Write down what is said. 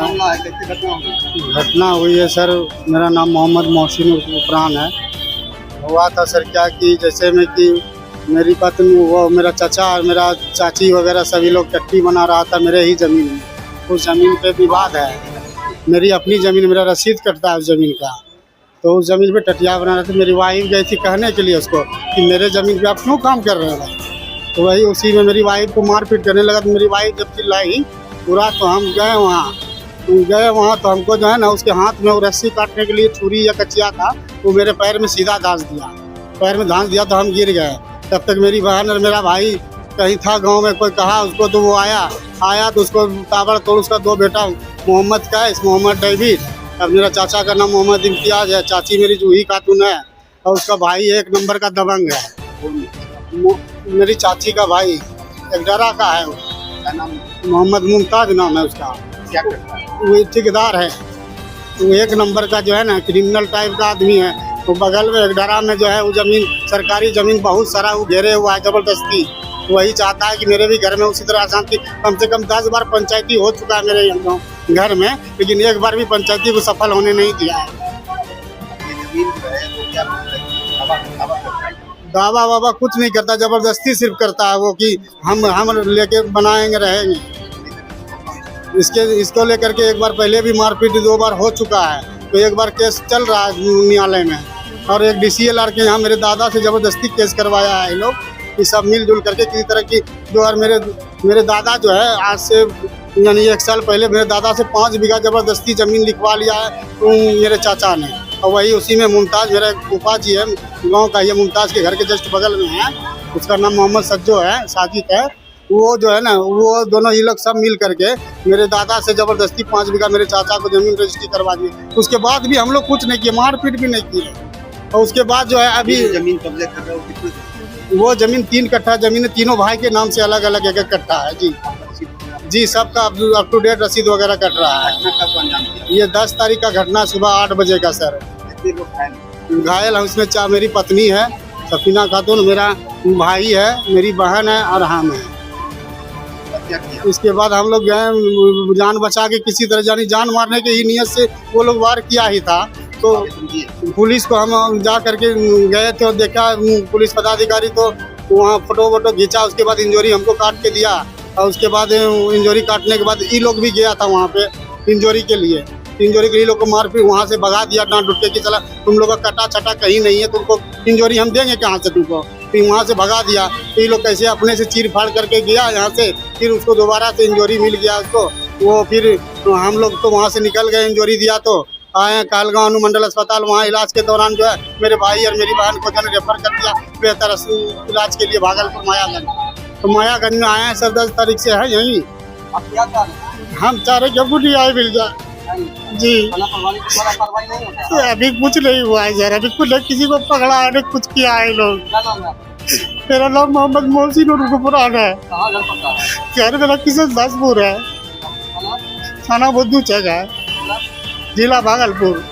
मामला है, कैसे घटना हुई? घटना हुई है सर, मेरा नाम मोहम्मद मोहसिन उपरान है। हुआ था सर क्या कि जैसे में कि मेरी पत्नी, वो मेरा चाचा और मेरा चाची वगैरह सभी लोग टट्टी बना रहा था मेरे ही ज़मीन में। उस ज़मीन पे विवाद है, मेरी अपनी ज़मीन, मेरा रसीद कटता है उस ज़मीन का, तो उस ज़मीन पे टटिया बना रहे थे। मेरी वाइफ गई थी कहने के लिए उसको कि मेरे ज़मीन पे आप क्यों काम कर रहे हैं, तो वही उसी में मेरी वाइफ को मारपीट करने लगा। तो मेरी वाइफ जब चिल्लाई पूरा, तो हम गए वहाँ तो हमको जो है ना उसके हाथ में वो रस्सी काटने के लिए छुरी या कचिया था, वो मेरे पैर में सीधा धांस दिया, पैर में धांस दिया तो हम गिर गए। तब तक मेरी बहन और मेरा भाई कहीं था गांव में, कोई कहा उसको, तो वो आया तो उसको ताबड़तोड़ उसका 2 बेटा मोहम्मद कैस, मोहम्मद डेविड, अब मेरा चाचा का नाम मोहम्मद इम्तियाज है, चाची मेरी जूही खातून है, और उसका भाई 1 नंबर का दबंग है। मेरी चाची का भाई एक डरा का है, क्या नाम? मोहम्मद मुमताज नाम है उसका, क्या करता है? वो ठेकेदार है, वो 1 नंबर का जो है ना क्रिमिनल टाइप का आदमी है। वो बगल में एक डरा में जो है वो ज़मीन, सरकारी ज़मीन बहुत सारा वो घेरे हुआ है जबरदस्ती। वही चाहता है कि मेरे भी घर में उसी तरह अशांति, कम से कम 10 बार पंचायती हो चुका है मेरे घर में, लेकिन एक बार भी पंचायती को सफल होने नहीं दिया है। ये जमीन जो है वो क्या दावा करता है? दावा वावा कुछ नहीं करता, जबरदस्ती सिर्फ करता है वो कि हम लेके बनाएंगे रहेंगे। इसको लेकर के एक बार पहले भी मारपीट 2 बार हो चुका है, तो एक बार केस चल रहा है न्यायालय में, और एक DCLR के यहाँ मेरे दादा से जबरदस्ती केस करवाया है ये लोग, कि सब मिलजुल करके किसी तरह की जो, और मेरे दादा जो है आज से यानी 1 साल पहले मेरे दादा से 5 बीघा जबरदस्ती ज़मीन लिखवा लिया है मेरे चाचा ने, और वही उसी में मुमताज़, मेरा फूफा जी है गांव का, ये मुमताज़ के घर के जस्ट बगल में है, उसका नाम मोहम्मद सज्जो है, साजिद है, वो जो है ना वो दोनों ही लोग सब मिल करके मेरे दादा से जबरदस्ती 5 बीघा मेरे चाचा को ज़मीन रजिस्ट्री करवा दी। उसके बाद भी हम लोग कुछ नहीं किए, मारपीट भी नहीं किए। और उसके बाद जो है अभी जमीन कब्जे कर रहे हो, कितनी? वो ज़मीन 3 कट्ठा ज़मीन है, तीनों भाई के नाम से अलग अलग 1-1 कट्ठा है जी, सबका अप टू डेट रसीद वगैरह कट रहा है। घटना कब अंजाम दिया? ये 10 तारीख का घटना सुबह 8 बजे का सर। कितने लोग घायल? घायल है उसमें मेरी पत्नी है सफीना खातून, मेरा भाई है, मेरी बहन है और हम है। क्या किया? इसके बाद हम लोग गए जान बचा के, किसी तरह जानी जान मारने के ही नियत से वो लोग वार किया ही था, तो पुलिस को हम जा करके गए थे और देखा पुलिस पदाधिकारी, तो वहाँ फोटो खींचा, उसके बाद इंजोरी हमको काट के दिया, और उसके बाद इंजोरी काटने के बाद ये लोग भी गया था वहाँ पे इंजोरी के लिए लोग को मार, फिर वहाँ से भगा दिया डांट डुट के कि चला तुम लोग का कटा छटा कहीं नहीं है, तुमको इंजोरी हम देंगे कहाँ से तुमको, फिर वहाँ से भगा दिया। तो ये लोग कैसे अपने से चीर फाड़ करके गया यहाँ से, फिर उसको दोबारा से इंजोरी मिल गया उसको, वो फिर हम लोग तो वहाँ से निकल गए, इंजोरी दिया तो आए कालगांव अनुमंडल अस्पताल, वहाँ इलाज के दौरान जो है मेरे भाई और मेरी बहन को जो रेफर कर दिया बेहतर इलाज के लिए भागलपुर मायागंज। तो मायागंज में आए हैं सर, 10 तारीख से है यहीं। आप क्या चाह रहे हैं? हम चाह रहे कि गुडी आए मिल जाए जी। कार्रवाई नहीं होता है? अभी कुछ नहीं हुआ है सर, अभी कुछ किसी को पकड़ा है, कुछ किया है लोग। क्या नाम है आपका? मेरा नाम मोहम्मद मोहसिन उपरान है। कहाँ घर पड़ता है? शहर मेरा किशनदासपुर है, थाना बुद्धू चक है, जिला भागलपुर।